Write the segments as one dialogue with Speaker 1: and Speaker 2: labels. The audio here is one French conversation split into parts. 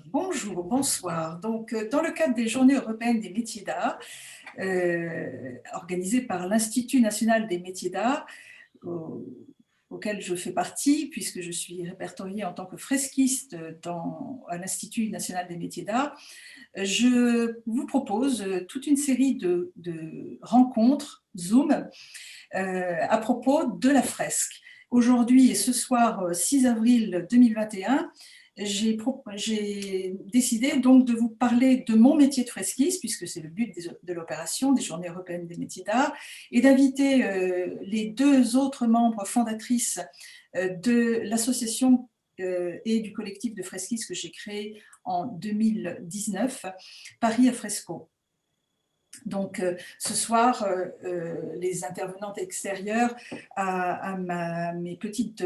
Speaker 1: Bonjour, bonsoir. Donc, dans le cadre des Journées européennes des métiers d'art, organisées par l'Institut national des métiers d'art, au- auquel je fais partie, puisque je suis répertoriée en tant que fresquiste à l'Institut national des métiers d'art, je vous propose toute une série de rencontres Zoom à propos de la fresque. Aujourd'hui et ce soir, 6 avril 2021, j'ai décidé donc de vous parler de mon métier de fresquiste, puisque c'est le but de l'opération des Journées européennes des métiers d'art, et d'inviter les deux autres membres fondatrices de l'association et du collectif de fresquistes que j'ai créé en 2019, Paris à Fresco. Donc, ce soir, les intervenantes extérieures mes petites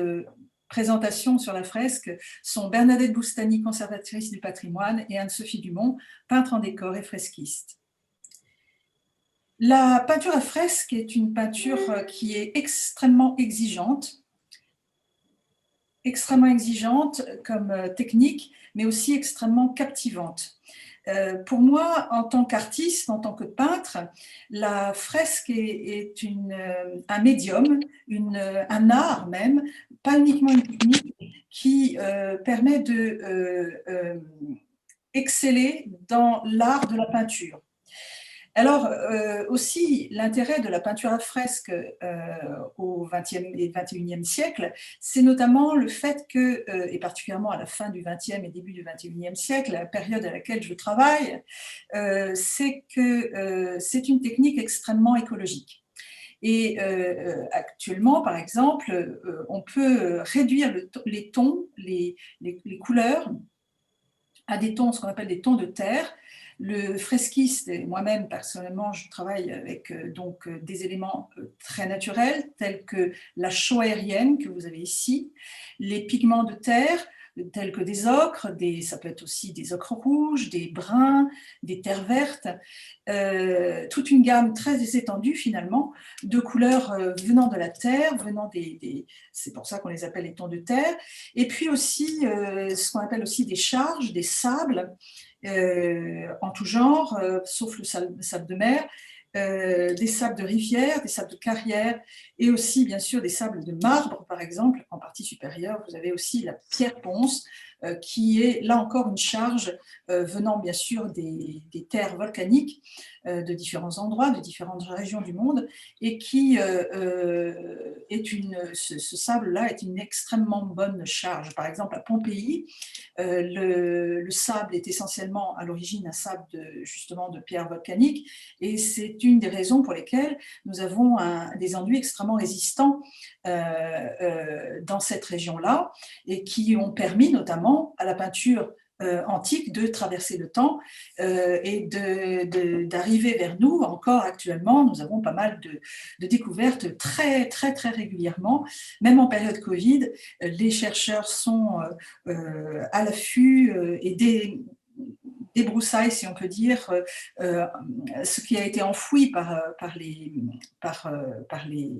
Speaker 1: présentations sur la fresque sont Bernadette Boustany, conservatrice du patrimoine, et Anne-Sophie Dumont, peintre en décor et fresquiste. La peinture à fresque est une peinture qui est extrêmement exigeante comme technique, mais aussi extrêmement captivante. Pour moi, en tant qu'artiste, en tant que peintre, la fresque est un médium, un art même, pas uniquement une technique, qui permet d'exceller dans l'art de la peinture. Alors, aussi, l'intérêt de la peinture à fresque au XXe et XXIe siècle, c'est notamment le fait que, et particulièrement à la fin du XXe et début du XXIe siècle, la période à laquelle je travaille, c'est que c'est une technique extrêmement écologique. Et actuellement, par exemple, on peut réduire les tons, les couleurs à des tons, ce qu'on appelle des tons de terre. Le fresquiste, et moi-même personnellement, je travaille avec des éléments très naturels tels que la chaux aérienne que vous avez ici, les pigments de terre tels que des ocres, ça peut être aussi des ocres rouges, des bruns, des terres vertes, toute une gamme très étendue finalement de couleurs venant de la terre, c'est pour ça qu'on les appelle les tons de terre, et puis aussi ce qu'on appelle aussi des charges, des sables en tout genre, sauf le sable de mer, des sables de rivière, des sables de carrière, et aussi bien sûr des sables de marbre, par exemple. En partie supérieure, vous avez aussi la pierre ponce, qui est là encore une charge venant bien sûr des terres volcaniques de différents endroits, de différentes régions du monde, et qui ce sable-là est une extrêmement bonne charge. Par exemple, à Pompéi, le sable est essentiellement à l'origine un sable justement de pierre volcanique, et c'est une des raisons pour lesquelles nous avons des enduits extrêmement résistants dans cette région-là, et qui ont permis notamment à la peinture antique de traverser le temps et d'arriver vers nous. Encore actuellement, nous avons pas mal de découvertes très, très, très régulièrement. Même en période Covid, les chercheurs sont à l'affût et débroussaille, si on peut dire, ce qui a été enfoui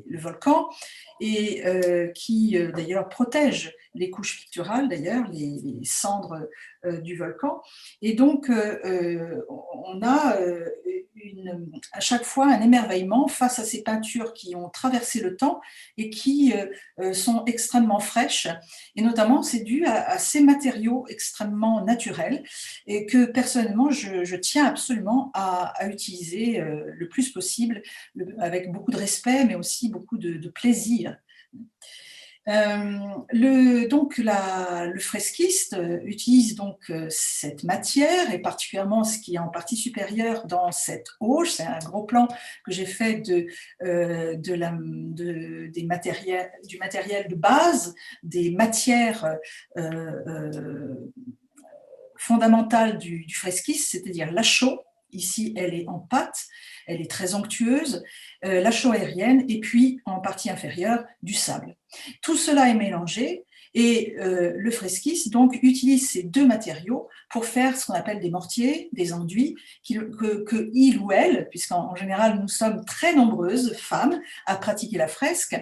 Speaker 1: le volcan, et qui d'ailleurs protège les couches picturales, d'ailleurs, les cendres du volcan. Et donc, on a à chaque fois un émerveillement face à ces peintures qui ont traversé le temps et qui sont extrêmement fraîches. Et notamment, c'est dû à ces matériaux extrêmement naturels et que personnellement, je tiens absolument à utiliser le plus possible, avec beaucoup de respect, mais aussi beaucoup de plaisir. Le fresquiste utilise donc cette matière, et particulièrement ce qui est en partie supérieure dans cette auge. C'est un gros plan que j'ai fait du matériel de base, des matières fondamentale du fresquiste, c'est-à-dire la chaux. Ici, elle est en pâte, elle est très onctueuse, la chaux aérienne, et puis en partie inférieure, du sable. Tout cela est mélangé, Et le fresquiste donc utilise ces deux matériaux pour faire ce qu'on appelle des mortiers, des enduits, que il ou elle, puisqu'en général nous sommes très nombreuses femmes à pratiquer la fresque,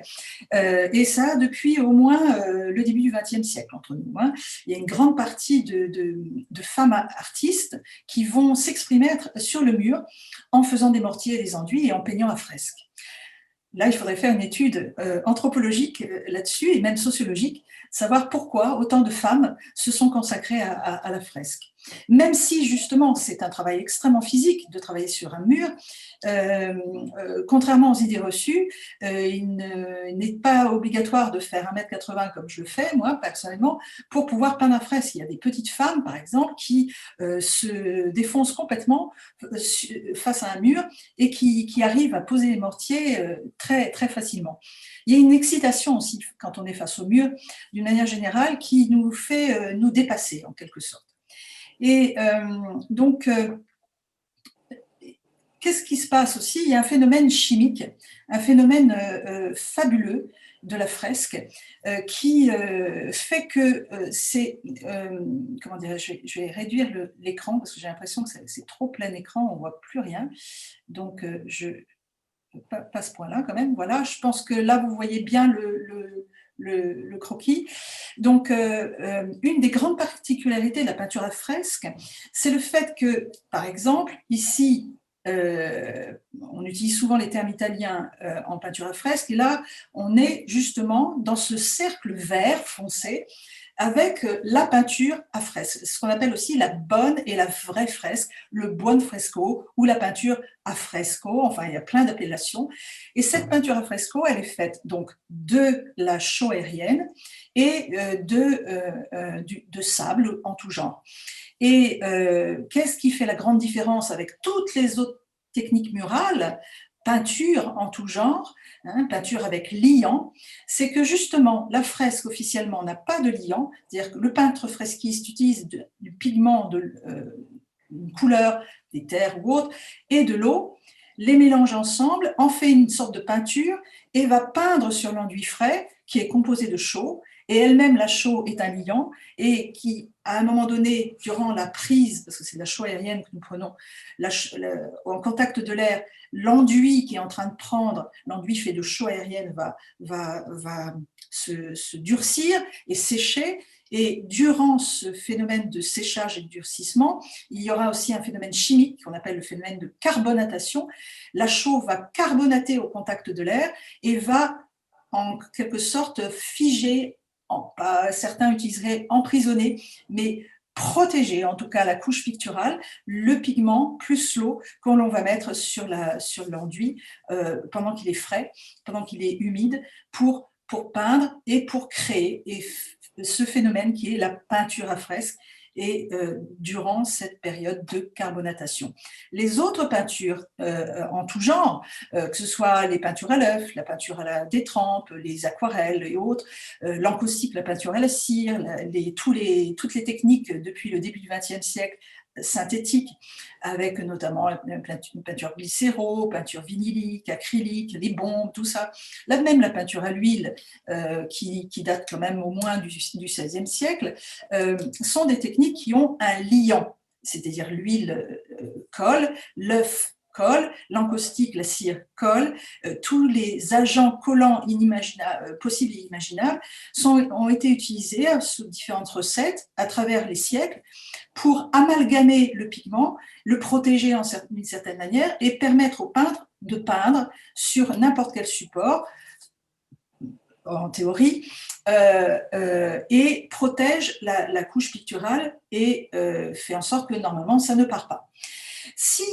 Speaker 1: et ça depuis au moins le début du XXe siècle entre nous. Hein. Il y a une grande partie de femmes artistes qui vont s'exprimer sur le mur en faisant des mortiers et des enduits et en peignant à fresque. Là, il faudrait faire une étude anthropologique là-dessus et même sociologique, savoir pourquoi autant de femmes se sont consacrées à la fresque. Même si justement c'est un travail extrêmement physique de travailler sur un mur, contrairement aux idées reçues, il n'est pas obligatoire de faire 1,80 m comme je le fais moi personnellement pour pouvoir peindre à fresque. Il y a des petites femmes par exemple qui se défoncent complètement face à un mur et qui arrivent à poser les mortiers très, très facilement. Il y a une excitation aussi quand on est face au mur d'une manière générale qui nous fait nous dépasser en quelque sorte. Et donc, qu'est-ce qui se passe aussi? Il y a un phénomène chimique, un phénomène fabuleux de la fresque qui fait que c'est… comment dire, je vais réduire l'écran parce que j'ai l'impression que c'est trop plein écran, on ne voit plus rien. Donc, pas à ce point-là quand même. Voilà, je pense que là, vous voyez bien le croquis. Donc, une des grandes particularités de la peinture à fresque, c'est le fait que, par exemple, ici, on utilise souvent les termes italiens en peinture à fresque, et là, on est justement dans ce cercle vert foncé avec la peinture à fresque, ce qu'on appelle aussi la bonne et la vraie fresque, le buon fresco ou la peinture à fresco, enfin il y a plein d'appellations. Et cette peinture à fresco, elle est faite donc de la chaux aérienne et de sable en tout genre. Et qu'est-ce qui fait la grande différence avec toutes les autres techniques murales, peinture en tout genre, hein, peinture avec liant, c'est que justement la fresque officiellement n'a pas de liant, c'est-à-dire que le peintre fresquiste utilise du pigment, une couleur, des terres ou autres, et de l'eau, les mélange ensemble, en fait une sorte de peinture et va peindre sur l'enduit frais qui est composé de chaux, et elle-même la chaux est un liant et qui, à un moment donné, durant la prise, parce que c'est de la chaux aérienne que nous prenons, en contact de l'air, l'enduit qui est en train de prendre, l'enduit fait de chaux aérienne va se durcir et sécher. Et durant ce phénomène de séchage et de durcissement, il y aura aussi un phénomène chimique qu'on appelle le phénomène de carbonatation. La chaux va carbonater au contact de l'air et va en quelque sorte figer, certains utiliseraient emprisonner, mais protéger en tout cas la couche picturale, le pigment plus l'eau qu'on l'on va mettre sur l'enduit pendant qu'il est frais, pendant qu'il est humide, pour peindre et pour créer ce phénomène qui est la peinture à fresque et durant cette période de carbonatation. Les autres peintures en tout genre, que ce soit les peintures à l'œuf, la peinture à la détrempe, les aquarelles et autres, l'encaustique, la peinture à la cire, toutes les techniques depuis le début du XXe siècle synthétique, avec notamment une peinture glycéro, peinture vinylique, acrylique, les bombes, tout ça. Là même la peinture à l'huile, qui date quand même au moins du XVIe siècle, sont des techniques qui ont un liant, c'est-à-dire l'huile colle, l'œuf colle, l'encaustique, la cire colle, tous les agents collants possibles et inimaginables ont été utilisés sous différentes recettes à travers les siècles pour amalgamer le pigment, le protéger d'une certaine manière et permettre au peintre de peindre sur n'importe quel support, en théorie, et protège la couche picturale et fait en sorte que normalement ça ne part pas. Si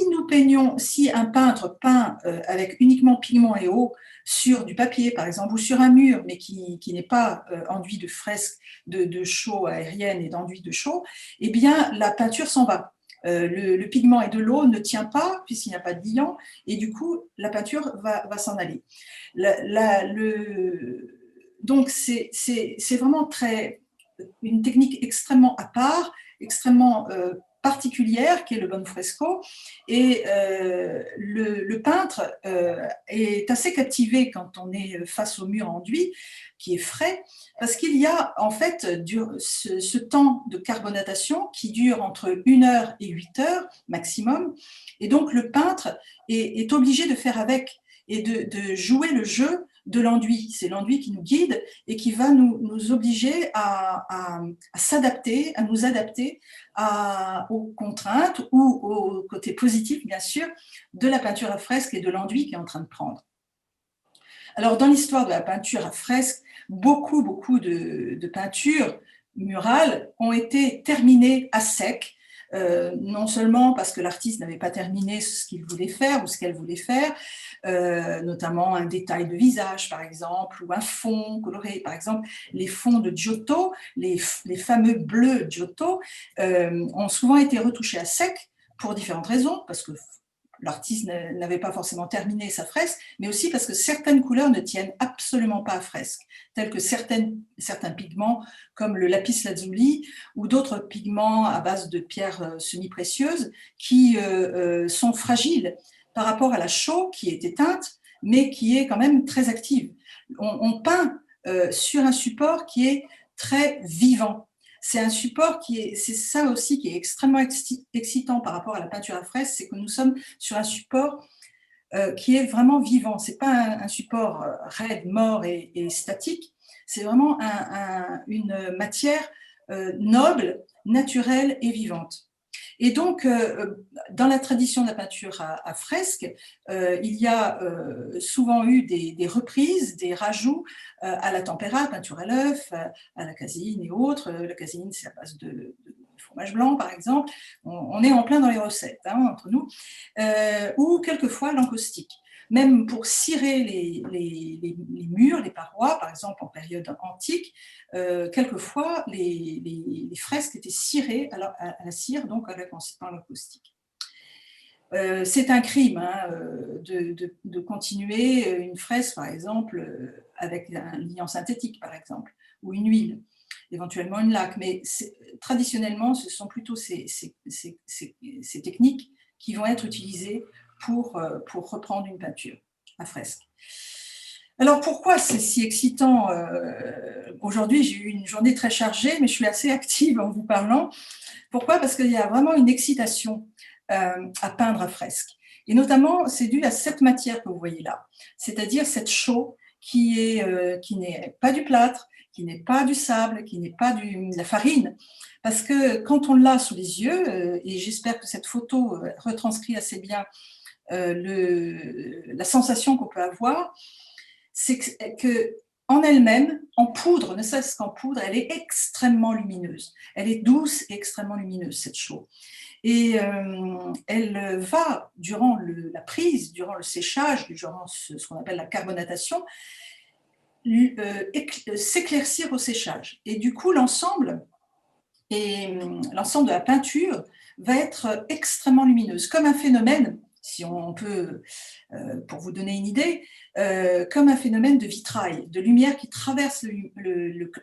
Speaker 1: un peintre peint avec uniquement pigment et eau sur du papier par exemple ou sur un mur mais qui n'est pas enduit de fresque, de chaux aérienne et d'enduit de chaux, eh bien la peinture s'en va. Le pigment et de l'eau ne tient pas puisqu'il n'y a pas de liant et du coup la peinture va s'en aller. Donc c'est vraiment une technique extrêmement à part, extrêmement particulière qui est le Buonfresco, et le peintre est assez captivé quand on est face au mur enduit, qui est frais, parce qu'il y a en fait ce temps de carbonatation qui dure entre 1 heure et 8 heures maximum, et donc le peintre est obligé de faire avec et de jouer le jeu de l'enduit. C'est l'enduit qui nous guide et qui va nous obliger à s'adapter, à nous adapter aux contraintes ou au côté positif, bien sûr, de la peinture à fresque et de l'enduit qui est en train de prendre. Alors, dans l'histoire de la peinture à fresque, beaucoup de peintures murales ont été terminées à sec, non seulement parce que l'artiste n'avait pas terminé ce qu'il voulait faire ou ce qu'elle voulait faire, notamment un détail de visage, par exemple, ou un fond coloré. Par exemple, les fonds de Giotto, les fameux bleus Giotto, ont souvent été retouchés à sec pour différentes raisons, parce que l'artiste n'avait pas forcément terminé sa fresque, mais aussi parce que certaines couleurs ne tiennent absolument pas à fresque, tels que certains pigments comme le lapis lazuli ou d'autres pigments à base de pierres semi-précieuses qui sont fragiles par rapport à la chaux qui est éteinte, mais qui est quand même très active. On peint sur un support qui est très vivant. C'est un support c'est ça aussi qui est extrêmement excitant par rapport à la peinture à fresque, c'est que nous sommes sur un support qui est vraiment vivant. C'est pas un support raide, mort et statique. C'est vraiment une matière noble, naturelle et vivante. Et donc, dans la tradition de la peinture à fresque, il y a souvent eu des reprises, des rajouts à la tempéra, peinture à l'œuf, à la caséine et autres. La caséine, c'est à base de fromage blanc, par exemple. On est en plein dans les recettes, entre nous. Ou quelquefois l'encaustique. Même pour cirer les murs, les parois, par exemple en période antique, quelquefois les fresques étaient cirées à la cire, donc par l'encaustique. C'est un crime de continuer une fresque, par exemple, avec un liant synthétique, par exemple, ou une huile, éventuellement une laque. Mais traditionnellement, ce sont plutôt ces techniques qui vont être utilisées pour reprendre une peinture à fresque. Alors pourquoi c'est si excitant? Aujourd'hui, j'ai eu une journée très chargée, mais je suis assez active en vous parlant. Pourquoi? Parce qu'il y a vraiment une excitation à peindre à fresque. Et notamment, c'est dû à cette matière que vous voyez là, c'est-à-dire cette chaux qui n'est pas du plâtre, qui n'est pas du sable, qui n'est pas de la farine. Parce que quand on l'a sous les yeux, et j'espère que cette photo retranscrit assez bien la sensation qu'on peut avoir, c'est que en elle-même, en poudre, ne serait-ce qu'en poudre, elle est extrêmement lumineuse. Elle est douce et extrêmement lumineuse, cette chaux. Et elle va, durant la prise, durant le séchage, durant ce qu'on appelle la carbonatation, s'éclaircir au séchage. Et du coup, l'ensemble de la peinture va être extrêmement lumineuse, comme un phénomène, si on peut, pour vous donner une idée, comme un phénomène de vitrail, de lumière qui traverse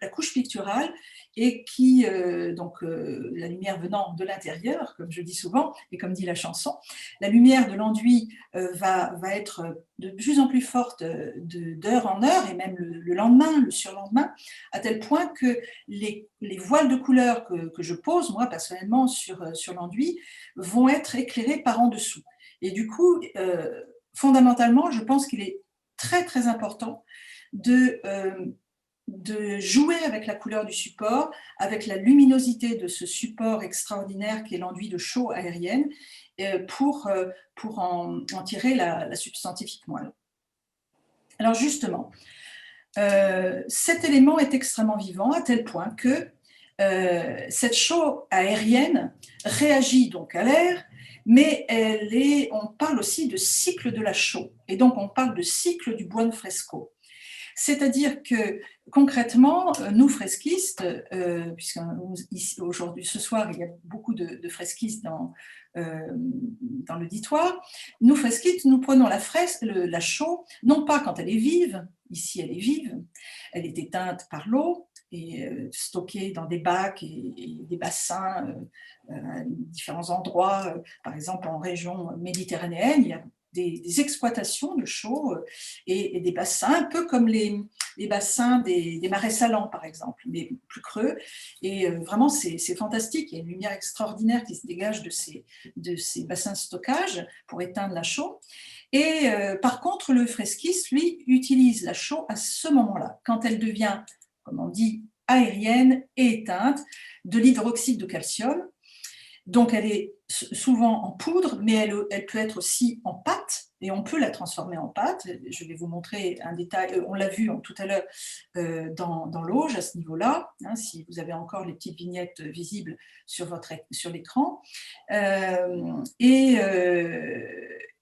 Speaker 1: la couche picturale et qui, la lumière venant de l'intérieur, comme je dis souvent, et comme dit la chanson, la lumière de l'enduit va être de plus en plus forte d'heure en heure, et même le lendemain, le surlendemain, à tel point que les voiles de couleur que je pose, moi, personnellement, sur l'enduit, vont être éclairées par en dessous. Et du coup, fondamentalement, je pense qu'il est très, très important de jouer avec la couleur du support, avec la luminosité de ce support extraordinaire qui est l'enduit de chaux aérienne, pour en tirer la substantifique moelle. Alors justement, cet élément est extrêmement vivant à tel point que cette chaux aérienne réagit donc à l'air, mais on parle aussi de cycle de la chaux, et donc on parle de cycle du Buonfresco. C'est-à-dire que concrètement, nous fresquistes, puisqu'aujourd'hui, ce soir, il y a beaucoup de fresquistes dans l'auditoire, nous fresquistes, nous prenons la chaux, non pas quand elle est vive, ici elle est vive, elle est éteinte par l'eau, stockés dans des bacs et des bassins à différents endroits. Par exemple, en région méditerranéenne, il y a des exploitations de chaux et des bassins, un peu comme les bassins des marais salants, par exemple, mais plus creux. Et vraiment, c'est fantastique. Il y a une lumière extraordinaire qui se dégage de ces bassins de stockage pour éteindre la chaux. Et par contre, le fresquiste, lui, utilise la chaux à ce moment-là, quand elle devient, comme on dit, aérienne et éteinte, de l'hydroxyde de calcium. Donc, elle est souvent en poudre, mais elle peut être aussi en pâte, et on peut la transformer en pâte. Je vais vous montrer un détail, on l'a vu tout à l'heure dans l'auge à ce niveau-là, hein, si vous avez encore les petites vignettes visibles sur l'écran.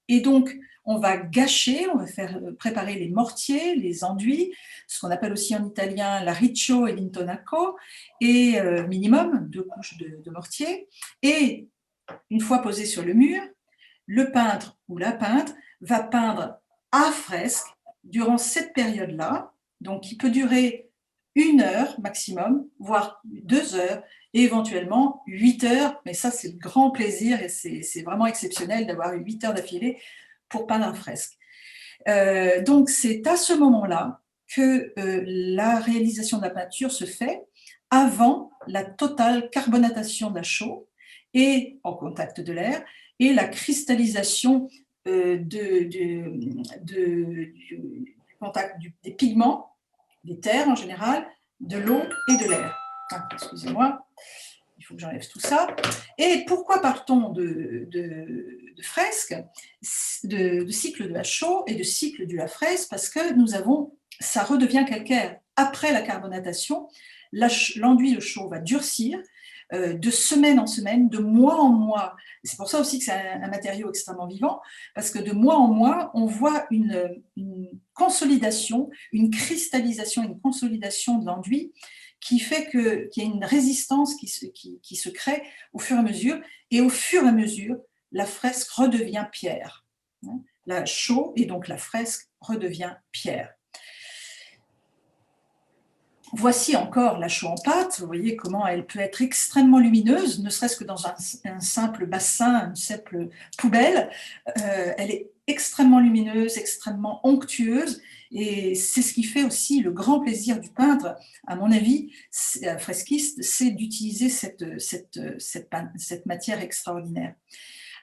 Speaker 1: Et donc, on va gâcher, on va faire préparer les mortiers, les enduits, ce qu'on appelle aussi en italien la riccio et l'intonaco, et minimum 2 couches de mortier. Et une fois posé sur le mur, le peintre ou la peintre va peindre à fresque durant cette période-là, donc qui peut durer 1 heure maximum, voire 2 heures, et éventuellement 8 heures, mais ça c'est le grand plaisir et c'est vraiment exceptionnel d'avoir 8 heures d'affilée pour peindre à fresque. Donc c'est à ce moment-là que la réalisation de la peinture se fait avant la totale carbonatation de la chaux et en contact de l'air et la cristallisation du contact des pigments, des terres en général, de l'eau et de l'air. Ah, excusez-moi, il faut que j'enlève tout ça. Et pourquoi parle-t-on de fresque, de cycle de la chaux et de cycle de la fraise? Parce que ça redevient calcaire. Après la carbonatation, l'enduit de chaux va durcir de semaine en semaine, de mois en mois. C'est pour ça aussi que c'est un matériau extrêmement vivant, parce que de mois en mois, on voit une consolidation, une cristallisation, une consolidation de l'enduit qui fait qu'il y a une résistance qui se crée au fur et à mesure, et au fur et à mesure, la fresque redevient pierre. La chaux et donc la fresque redevient pierre. Voici encore la chaux en pâte. Vous voyez comment elle peut être extrêmement lumineuse, ne serait-ce que dans un simple bassin, une simple poubelle. Elle est extrêmement lumineuse, extrêmement onctueuse, et c'est ce qui fait aussi le grand plaisir du peintre, à mon avis, fresquiste, c'est d'utiliser cette matière extraordinaire.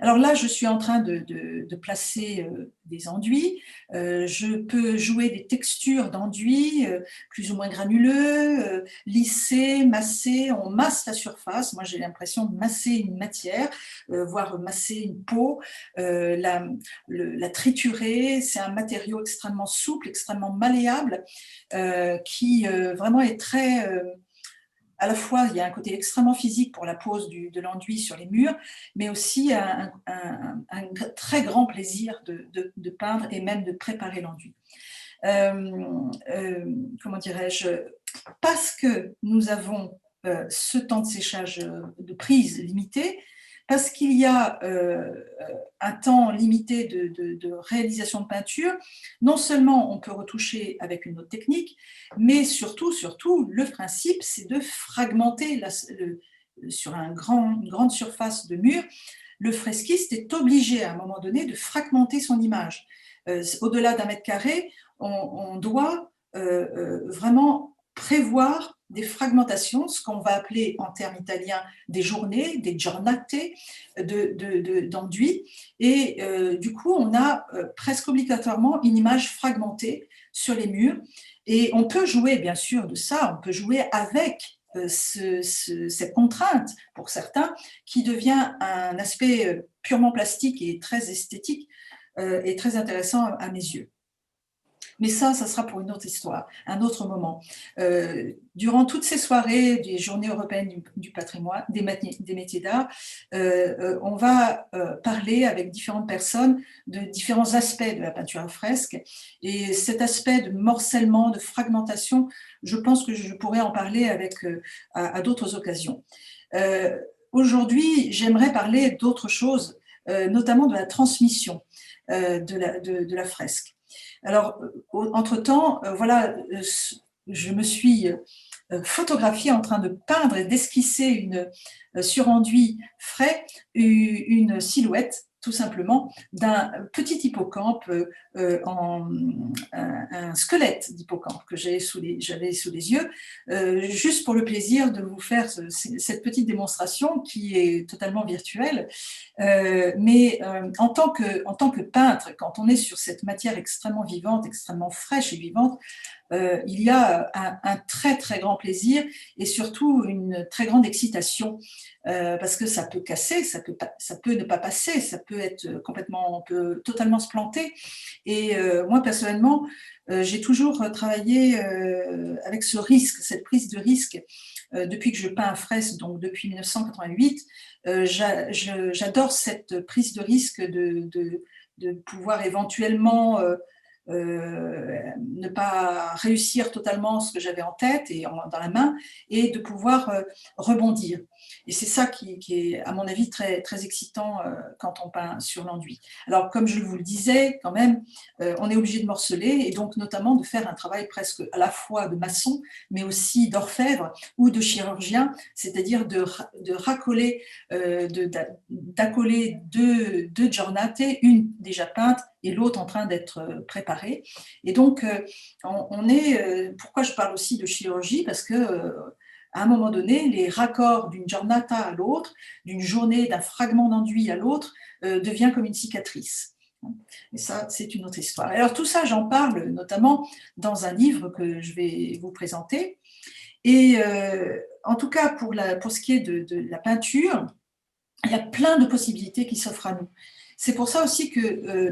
Speaker 1: Alors là, je suis en train de placer des enduits. Je peux jouer des textures d'enduits, plus ou moins granuleux, lisser, masser. On masse la surface. Moi, j'ai l'impression de masser une matière, voire masser une peau, la triturer. C'est un matériau extrêmement souple, extrêmement malléable, qui vraiment est très... à la fois, il y a un côté extrêmement physique pour la pose de l'enduit sur les murs, mais aussi un très grand plaisir de peindre et même de préparer l'enduit. Comment dirais-je? Parce que nous avons ce temps de séchage de prise limité, parce qu'il y a un temps limité de réalisation de peinture, non seulement on peut retoucher avec une autre technique, mais surtout, le principe, c'est de fragmenter sur une grande surface de mur. Le fresquiste est obligé à un moment donné de fragmenter son image. Au-delà d'1 mètre carré, on doit vraiment prévoir des fragmentations, ce qu'on va appeler en termes italiens des journées, des giornate d'enduit. Et du coup, on a presque obligatoirement une image fragmentée sur les murs. Et on peut jouer, bien sûr, de ça, on peut jouer avec cette contrainte, pour certains, qui devient un aspect purement plastique et très esthétique et très intéressant à mes yeux. Mais ça sera pour une autre histoire, un autre moment. Durant toutes ces soirées des Journées européennes du patrimoine, des métiers d'art, on va parler avec différentes personnes de différents aspects de la peinture à fresque. Et cet aspect de morcellement, de fragmentation, je pense que je pourrais en parler à d'autres occasions. Aujourd'hui, j'aimerais parler d'autre chose, notamment de la transmission de la fresque. Alors, entre-temps, voilà, je me suis photographié en train de peindre et d'esquisser sur enduit frais une silhouette tout simplement d'un petit hippocampe, un squelette d'hippocampe que j'avais sous les yeux, juste pour le plaisir de vous faire cette petite démonstration qui est totalement virtuelle. Mais en tant que peintre, quand on est sur cette matière extrêmement vivante, extrêmement fraîche et vivante, il y a un très très grand plaisir et surtout une très grande excitation parce que ça peut casser, ça peut ne pas passer, ça peut être complètement, on peut totalement se planter. Et moi personnellement, j'ai toujours travaillé avec ce risque, cette prise de risque depuis que je peins à fresque, donc depuis 1988. J'adore cette prise de risque de pouvoir éventuellement ne pas réussir totalement ce que j'avais en tête et dans la main, et de pouvoir rebondir. Et c'est ça qui est, à mon avis, très, très excitant quand on peint sur l'enduit. Alors, comme je vous le disais, quand même, on est obligé de morceler et donc notamment de faire un travail presque à la fois de maçon, mais aussi d'orfèvre ou de chirurgien, c'est-à-dire de racoler, d'accoler deux giornate, une déjà peinte et l'autre en train d'être préparée. Et donc, pourquoi je parle aussi de chirurgie? Parce que à un moment donné, les raccords d'une giornata à l'autre, d'une journée, d'un fragment d'enduit à l'autre, devient comme une cicatrice. Et ça, c'est une autre histoire. Alors tout ça, j'en parle notamment dans un livre que je vais vous présenter. Et en tout cas, pour ce qui est de la peinture, il y a plein de possibilités qui s'offrent à nous. C'est pour ça aussi que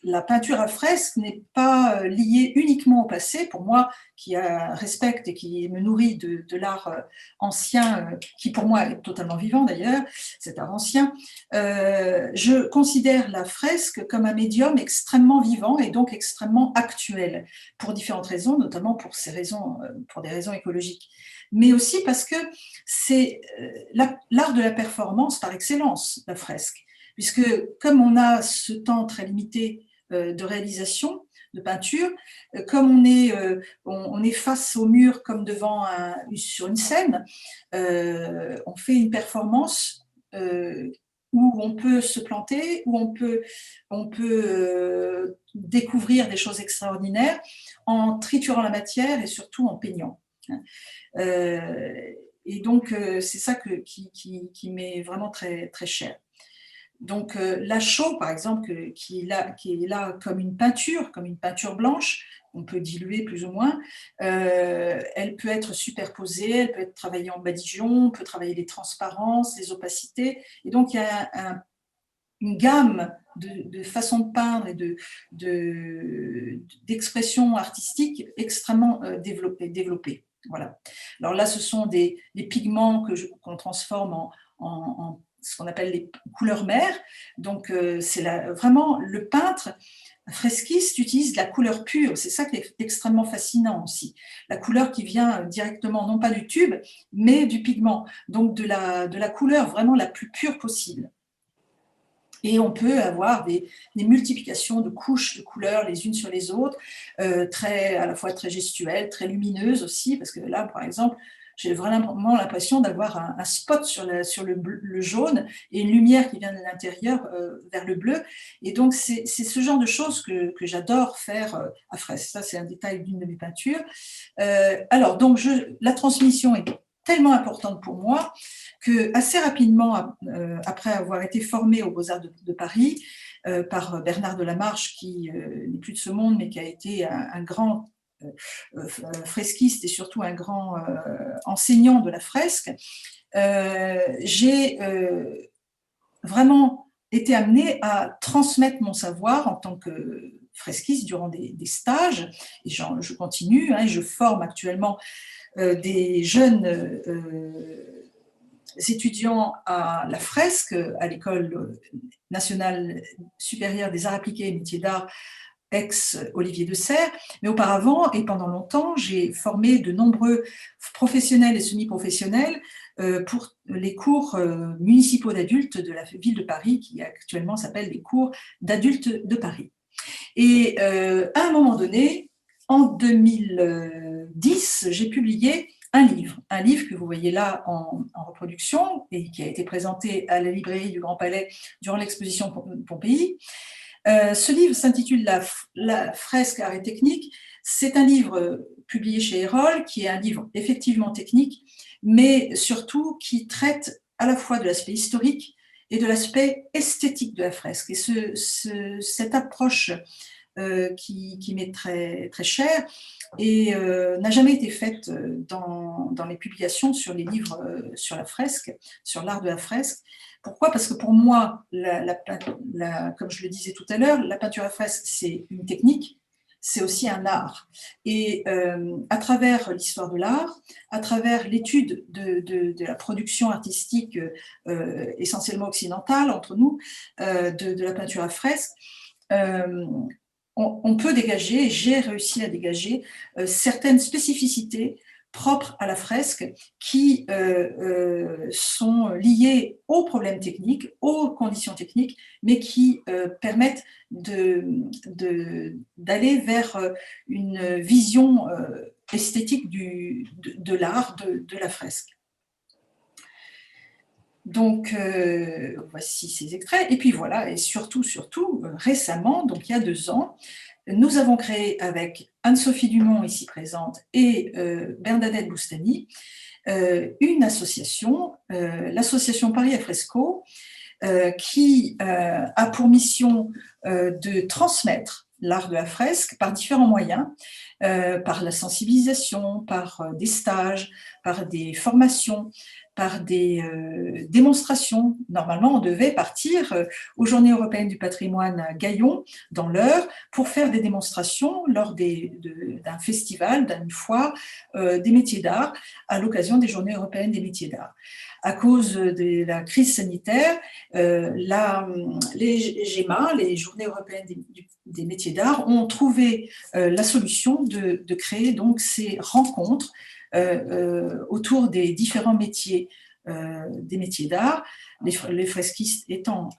Speaker 1: la peinture à fresque n'est pas liée uniquement au passé. Pour moi, qui respecte et qui me nourrit de l'art ancien, qui pour moi est totalement vivant d'ailleurs, cet art ancien, je considère la fresque comme un médium extrêmement vivant et donc extrêmement actuel, pour différentes raisons, notamment pour des raisons écologiques. Mais aussi parce que c'est l'art de la performance par excellence, la fresque. Puisque comme on a ce temps très limité de réalisation, de peinture, comme on est face au mur comme sur une scène, on fait une performance où on peut se planter, où on peut découvrir des choses extraordinaires en triturant la matière et surtout en peignant. Et donc, c'est ça qui m'est vraiment très, très cher. Donc, la chaux, par exemple, qui est là comme une peinture blanche, on peut diluer plus ou moins, elle peut être superposée, elle peut être travaillée en badigeon, on peut travailler les transparences, les opacités. Et donc, il y a une gamme de façons de peindre et d'expression artistique extrêmement développée. Voilà. Alors là, ce sont des pigments qu'on transforme en ce qu'on appelle les couleurs mères. Donc, c'est vraiment le peintre fresquiste utilise la couleur pure. C'est ça qui est extrêmement fascinant aussi. La couleur qui vient directement, non pas du tube, mais du pigment. Donc, de la couleur vraiment la plus pure possible. Et on peut avoir des multiplications de couches de couleurs les unes sur les autres, à la fois très gestuelles, très lumineuses aussi, parce que là, par exemple, j'ai vraiment l'impression d'avoir un spot sur le jaune et une lumière qui vient de l'intérieur vers le bleu. Et donc, c'est ce genre de choses que j'adore faire à fresque. Ça, c'est un détail d'une de mes peintures. Alors, donc, la transmission est tellement importante pour moi que assez rapidement, après avoir été formée aux Beaux-Arts de Paris par Bernard de la Marche, qui n'est plus de ce monde, mais qui a été un grand fresquiste et surtout un grand enseignant de la fresque, j'ai vraiment été amenée à transmettre mon savoir en tant que fresquiste durant des stages, et je continue, et je forme actuellement des jeunes étudiants à la fresque à l'École nationale supérieure des arts appliqués et métiers d'art ex-Olivier de Serres, mais auparavant et pendant longtemps, j'ai formé de nombreux professionnels et semi-professionnels pour les cours municipaux d'adultes de la ville de Paris, qui actuellement s'appellent les cours d'adultes de Paris. Et à un moment donné, en 2010, j'ai publié un livre que vous voyez là en reproduction et qui a été présenté à la librairie du Grand Palais durant l'exposition Pompéi. Ce livre s'intitule la fresque art et technique. C'est un livre publié chez Erol, qui est un livre effectivement technique, mais surtout qui traite à la fois de l'aspect historique et de l'aspect esthétique de la fresque. Et cette approche qui m'est très, très chère et n'a jamais été faite dans les publications sur les livres sur la fresque, sur l'art de la fresque. Pourquoi? Parce que pour moi, comme je le disais tout à l'heure, la peinture à fresque, c'est une technique, c'est aussi un art. Et à travers l'histoire de l'art, à travers l'étude de la production artistique essentiellement occidentale entre nous, de la peinture à fresque, on peut dégager, et j'ai réussi à dégager, certaines spécificités propres à la fresque qui sont liées aux problèmes techniques, aux conditions techniques, mais qui permettent d'aller vers une vision esthétique de l'art, de la fresque. Donc, voici ces extraits. Et puis voilà, et surtout, récemment, donc il y a 2 ans, nous avons créé avec Anne-Sophie Dumont, ici présente, et Bernadette Boustany, une association, l'association Paris à Fresco, qui a pour mission de transmettre l'art de la fresque par différents moyens, par la sensibilisation, par des stages, par des formations, par des démonstrations. Normalement, on devait partir aux Journées européennes du patrimoine à Gaillon, dans l'Eure, pour faire des démonstrations lors d'un festival, d'une foire des métiers d'art, à l'occasion des Journées européennes des métiers d'art. À cause de la crise sanitaire, les GEMA, les Journées européennes des métiers d'art, ont trouvé la solution de créer donc ces rencontres autour des différents métiers des métiers d'art, les fresquistes étant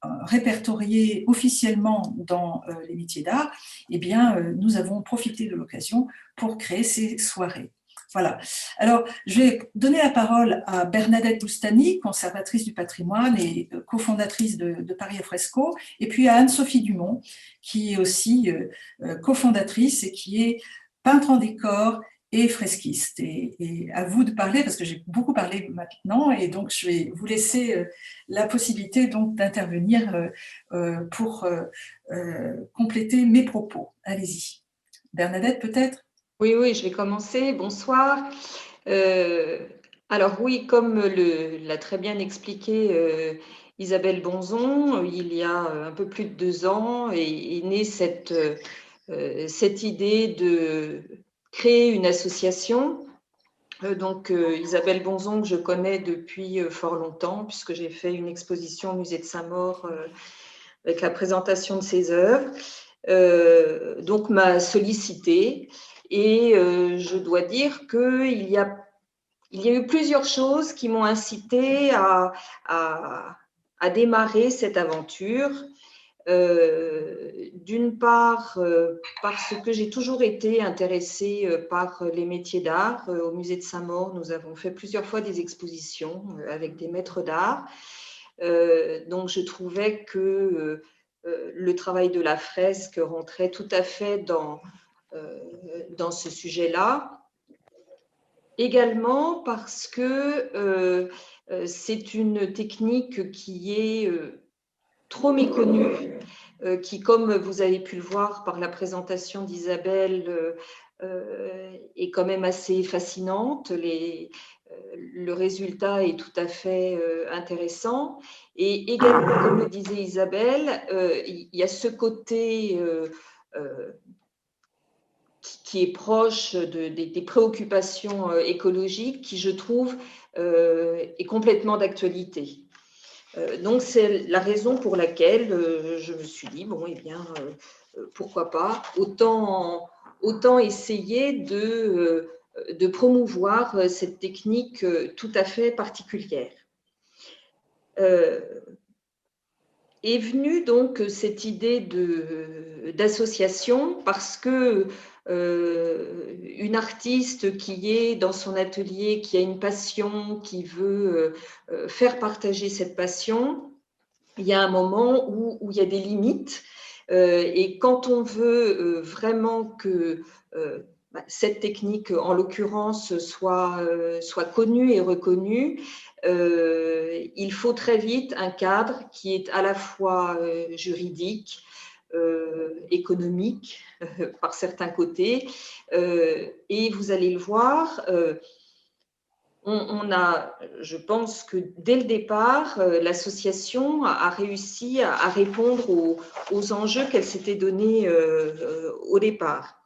Speaker 1: répertoriés officiellement dans les métiers d'art. Eh bien, nous avons profité de l'occasion pour créer ces soirées. Voilà. Alors, je vais donner la parole à Bernadette Boustany, conservatrice du patrimoine et cofondatrice de Paris à Fresco, et puis à Anne-Sophie Dumont, qui est aussi cofondatrice et qui est peintre en décor et fresquiste. Et à vous de parler, parce que j'ai beaucoup parlé maintenant, et donc je vais vous laisser la possibilité donc d'intervenir pour compléter mes propos. Allez-y. Bernadette, peut-être?
Speaker 2: Oui, je vais commencer. Bonsoir. Alors oui, comme l'a très bien expliqué Isabelle Bonzon, il y a un peu plus de 2 ans est née cette idée de créer une association. Donc Isabelle Bonzon, que je connais depuis fort longtemps, puisque j'ai fait une exposition au musée de Saint-Maur avec la présentation de ses œuvres, donc m'a sollicitée. Et je dois dire qu'il y a eu plusieurs choses qui m'ont incité à démarrer cette aventure. D'une part, parce que j'ai toujours été intéressée par les métiers d'art. Au musée de Saint-Maur, nous avons fait plusieurs fois des expositions avec des maîtres d'art. Donc, je trouvais que le travail de la fresque rentrait tout à fait dans ce sujet-là. Également parce que c'est une technique qui est trop méconnue, qui, comme vous avez pu le voir par la présentation d'Isabelle, est quand même assez fascinante. Le résultat est tout à fait intéressant. Et également, comme le disait Isabelle, il y a ce côté qui est proche des préoccupations écologiques qui, je trouve, est complètement d'actualité. Donc, c'est la raison pour laquelle je me suis dit, bon, eh bien, pourquoi pas, autant essayer de promouvoir cette technique tout à fait particulière. est venue donc cette idée d'association parce que une artiste qui est dans son atelier, qui a une passion, qui veut faire partager cette passion, il y a un moment où il y a des limites. Et quand on veut vraiment que cette technique, en l'occurrence, soit connue et reconnue, il faut très vite un cadre qui est à la fois juridique, économique par certains côtés, et vous allez le voir, on a, je pense que dès le départ, l'association a réussi à répondre aux enjeux qu'elle s'était donnés au départ.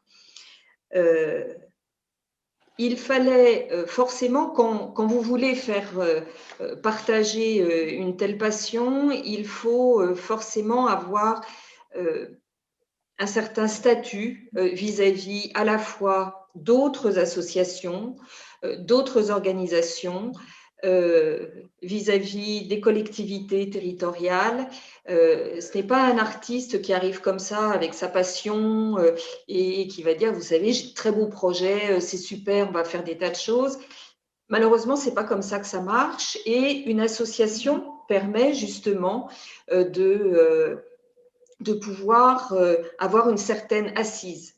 Speaker 2: Il fallait forcément, quand vous voulez faire partager une telle passion, il faut forcément avoir un certain statut vis-à-vis à la fois d'autres associations, d'autres organisations, vis-à-vis des collectivités territoriales. Ce n'est pas un artiste qui arrive comme ça avec sa passion et qui va dire, vous savez, j'ai de très beaux projets, c'est super, on va faire des tas de choses. Malheureusement, ce n'est pas comme ça que ça marche et une association permet justement de pouvoir avoir une certaine assise.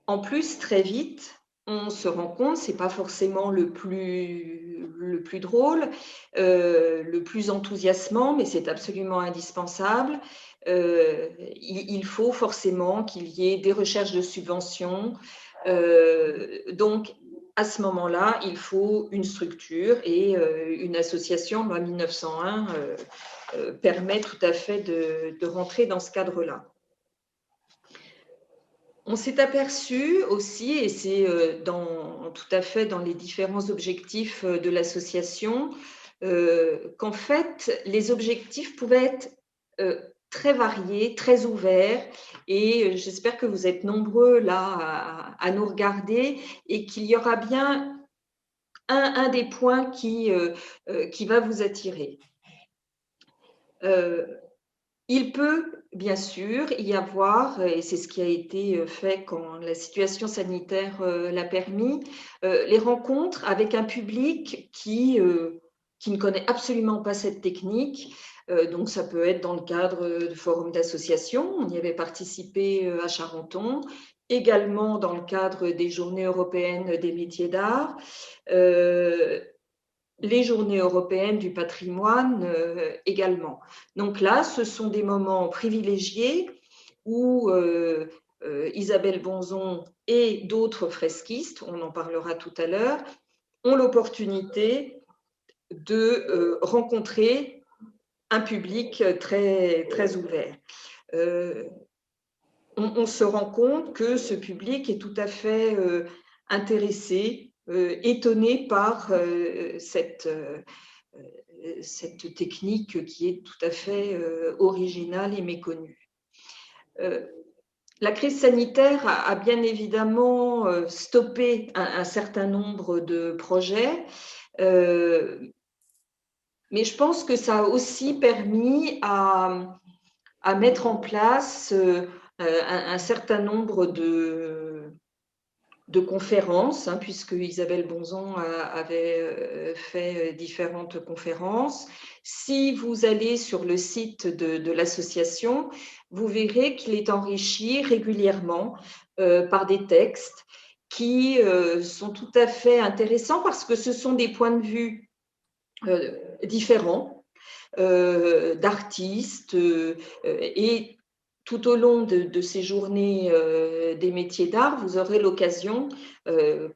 Speaker 2: En plus, très vite, on se rend compte, ce n'est pas forcément le plus drôle, le plus enthousiasmant, mais c'est absolument indispensable. Il faut forcément qu'il y ait des recherches de subventions. Donc, à ce moment-là, il faut une structure et une association, loi 1901, permet tout à fait de rentrer dans ce cadre-là. On s'est aperçu aussi, et c'est tout à fait dans les différents objectifs de l'association, qu'en fait, les objectifs pouvaient être très variés, très ouverts, et j'espère que vous êtes nombreux là à nous regarder et qu'il y aura bien un des points qui va vous attirer. Il peut, bien sûr, y avoir, et c'est ce qui a été fait quand la situation sanitaire l'a permis, les rencontres avec un public qui ne connaît absolument pas cette technique. Donc, ça peut être dans le cadre de forums d'associations. On y avait participé à Charenton, également dans le cadre des Journées européennes des métiers d'art. Les journées européennes du patrimoine également. Donc là, ce sont des moments privilégiés où Isabelle Bonzon et d'autres fresquistes, on en parlera tout à l'heure, ont l'opportunité de rencontrer un public très, très ouvert. On se rend compte que ce public est tout à fait intéressé, étonné par cette technique qui est tout à fait originale et méconnue. La crise sanitaire a bien évidemment stoppé un certain nombre de projets, mais je pense que ça a aussi permis à mettre en place un certain nombre de conférences, hein, puisque Isabelle Bonzon avait fait différentes conférences. Si vous allez sur le site de l'association, vous verrez qu'il est enrichi régulièrement par des textes qui sont tout à fait intéressants parce que ce sont des points de vue différents d'artistes et tout au long de ces journées des métiers d'art, vous aurez l'occasion,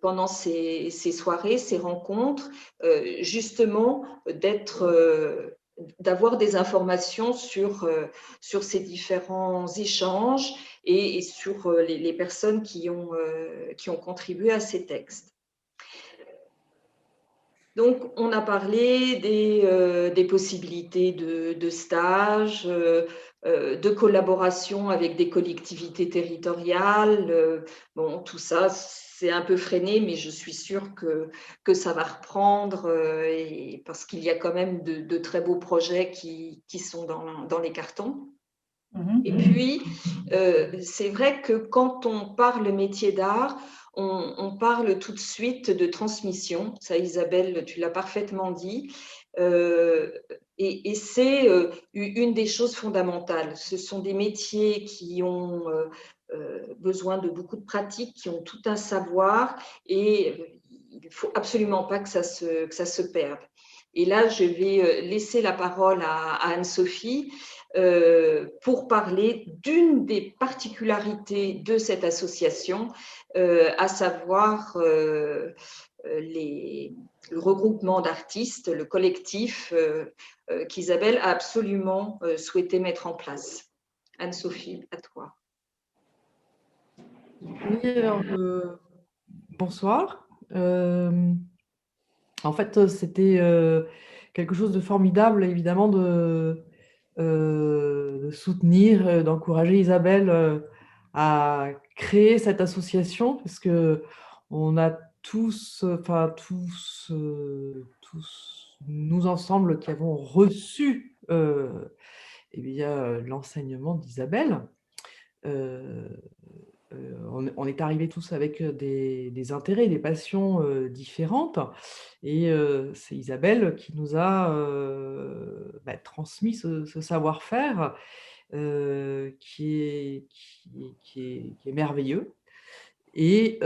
Speaker 2: pendant ces soirées, ces rencontres, justement d'avoir des informations sur ces différents échanges et sur les personnes qui ont contribué à ces textes. Donc, on a parlé des possibilités de stage, de collaboration avec des collectivités territoriales. Bon, tout ça, c'est un peu freiné, mais je suis sûre que ça va reprendre et parce qu'il y a quand même de très beaux projets qui sont dans les cartons. Et puis, c'est vrai que quand on parle métier d'art, on parle tout de suite de transmission. Ça, Isabelle, tu l'as parfaitement dit. Et c'est une des choses fondamentales. Ce sont des métiers qui ont besoin de beaucoup de pratique, qui ont tout un savoir et il ne faut absolument pas que ça se perde. Et là, je vais laisser la parole à Anne-Sophie pour parler d'une des particularités de cette association, à savoir le regroupement d'artistes, le collectif qu'Isabelle a absolument souhaité mettre en place. Anne-Sophie, à toi.
Speaker 3: Oui, alors, bonsoir. En fait, c'était quelque chose de formidable, évidemment, de soutenir, d'encourager Isabelle à créer cette association, parce que on a tous, enfin tous nous ensemble qui avons reçu eh bien, l'enseignement d'Isabelle. On est arrivés tous avec des intérêts, des passions différentes. Et c'est Isabelle qui nous a transmis ce savoir-faire qui est merveilleux. Et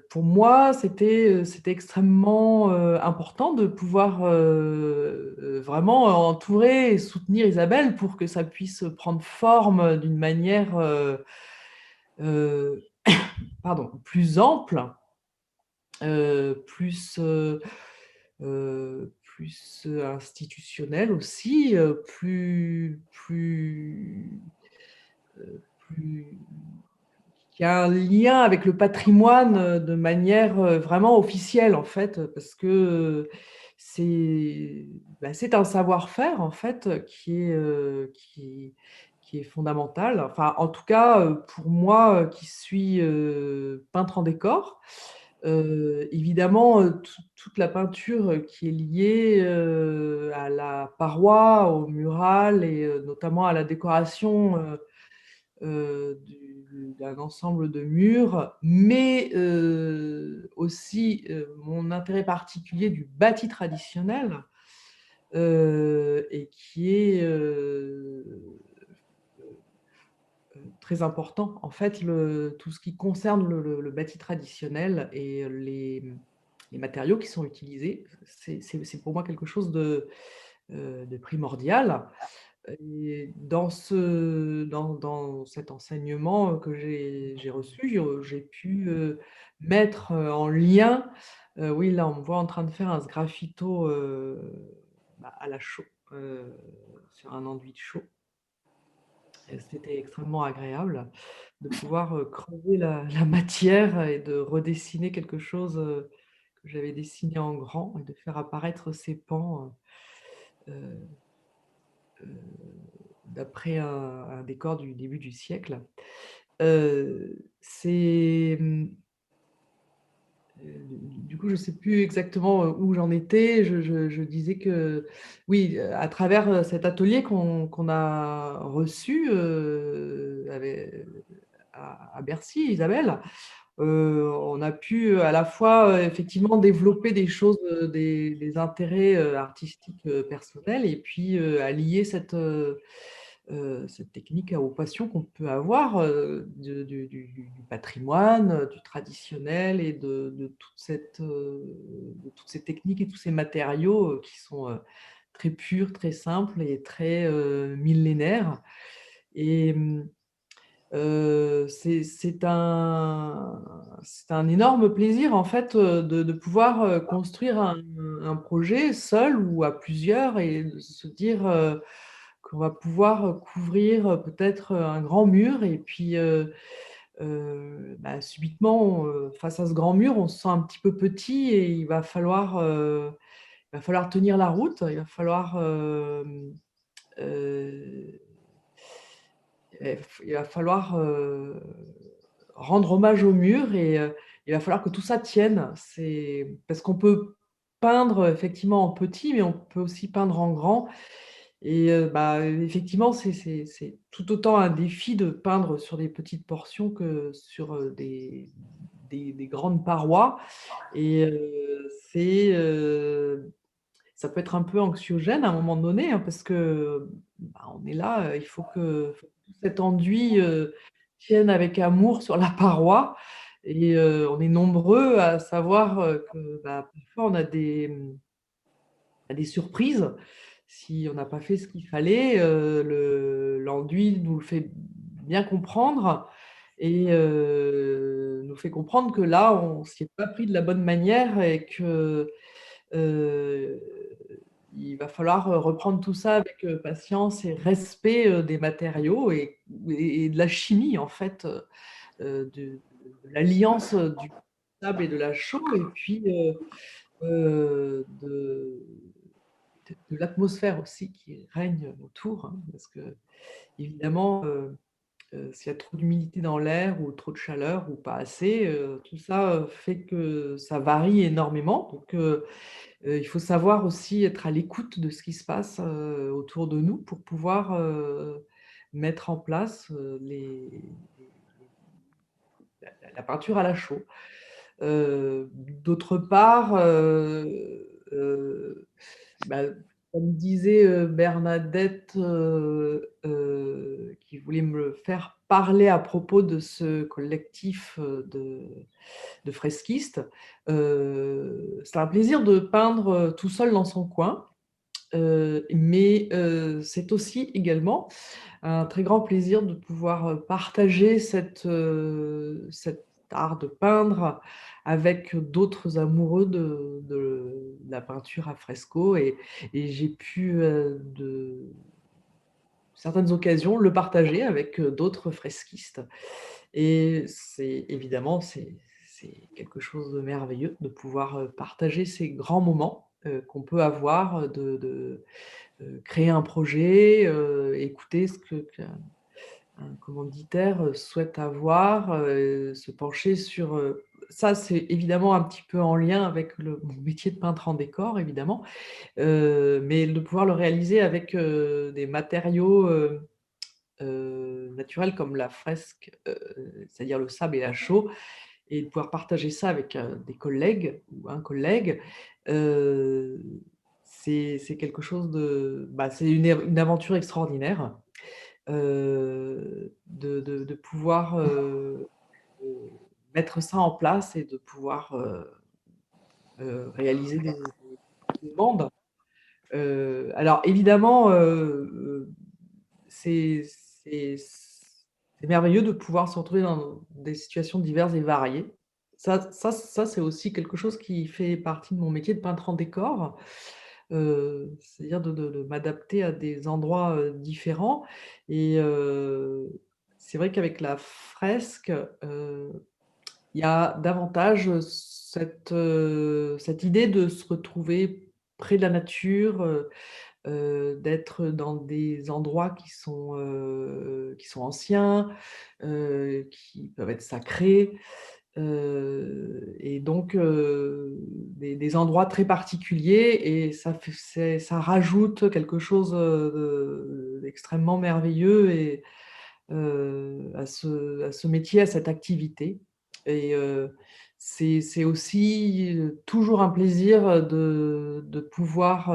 Speaker 3: pour moi, c'était extrêmement important de pouvoir vraiment entourer et soutenir Isabelle pour que ça puisse prendre forme d'une manière plus ample, plus institutionnelle aussi, qui a un lien avec le patrimoine de manière vraiment officielle, en fait, parce que c'est un savoir-faire, en fait, qui est fondamental. Enfin, en tout cas, pour moi, qui suis peintre en décor, évidemment, toute la peinture qui est liée à la paroi, au mural et notamment à la décoration d'un ensemble de murs, mais aussi mon intérêt particulier du bâti traditionnel et qui est très important. En fait, tout ce qui concerne le bâti traditionnel et les matériaux qui sont utilisés, c'est pour moi quelque chose de primordial. Et dans cet enseignement que j'ai reçu, j'ai pu mettre en lien, oui, là, on me voit en train de faire un sgraffito à la chaux, sur un enduit de chaux. C'était extrêmement agréable de pouvoir creuser la matière et de redessiner quelque chose que j'avais dessiné en grand et de faire apparaître ces pans d'après un décor du début du siècle. Du coup, je ne sais plus exactement où j'en étais. Je disais que, oui, à travers cet atelier qu'on a reçu à Bercy, Isabelle, on a pu à la fois effectivement développer des choses, des intérêts artistiques personnels et puis allier cette technique aux passions qu'on peut avoir du patrimoine, du traditionnel et de toutes ces techniques et tous ces matériaux qui sont très purs, très simples et très millénaires. Et c'est un énorme plaisir en fait de pouvoir construire un projet seul ou à plusieurs et de se dire qu'on va pouvoir couvrir peut-être un grand mur et puis subitement face à ce grand mur on se sent un petit peu petit et il va falloir tenir la route, il va falloir il va falloir rendre hommage au mur et il va falloir que tout ça tienne. Parce qu'on peut peindre effectivement en petit, mais on peut aussi peindre en grand. Et effectivement, c'est tout autant un défi de peindre sur des petites portions que sur des grandes parois. Et ça peut être un peu anxiogène à un moment donné, hein, parce que on est là, il faut que tout cet enduit tienne avec amour sur la paroi. Et on est nombreux à savoir que parfois on a des surprises. Si on n'a pas fait ce qu'il fallait, l'enduit nous le fait bien comprendre et nous fait comprendre que là, on ne s'y est pas pris de la bonne manière et que euh, il va falloir reprendre tout ça avec patience et respect des matériaux et de la chimie, en fait, de l'alliance du sable et de la chaux, et puis de l'atmosphère aussi qui règne autour, hein, parce que évidemment, s'il y a trop d'humidité dans l'air ou trop de chaleur ou pas assez, tout ça fait que ça varie énormément. Donc, il faut savoir aussi être à l'écoute de ce qui se passe autour de nous pour pouvoir mettre en place la peinture à la chaux. D'autre part, euh, bah, comme disait Bernadette, qui voulait me faire parler à propos de ce collectif de fresquistes, c'est un plaisir de peindre tout seul dans son coin, mais c'est aussi également un très grand plaisir de pouvoir partager cet art de peindre avec d'autres amoureux de la peinture à fresco. Et j'ai pu, de certaines occasions, le partager avec d'autres fresquistes. Et évidemment, c'est quelque chose de merveilleux de pouvoir partager ces grands moments qu'on peut avoir, de créer un projet, écouter ce qu'un commanditaire souhaite avoir, se pencher sur... ça, c'est évidemment un petit peu en lien avec mon métier de peintre en décor, évidemment, mais de pouvoir le réaliser avec des matériaux naturels comme la fresque, c'est-à-dire le sable et la chaux, et de pouvoir partager ça avec des collègues ou un collègue, euh, c'est quelque chose c'est une aventure extraordinaire de pouvoir euh, mettre ça en place et de pouvoir réaliser des demandes. Alors évidemment, c'est merveilleux de pouvoir se retrouver dans des situations diverses et variées. Ça c'est aussi quelque chose qui fait partie de mon métier de peintre en décor, c'est-à-dire de m'adapter à des endroits différents. Et c'est vrai qu'avec la fresque, il y a davantage cette idée de se retrouver près de la nature, d'être dans des endroits qui sont anciens, qui peuvent être sacrés, et donc des endroits très particuliers, et ça rajoute quelque chose d'extrêmement merveilleux à ce métier, à cette activité. Et c'est aussi toujours un plaisir de pouvoir,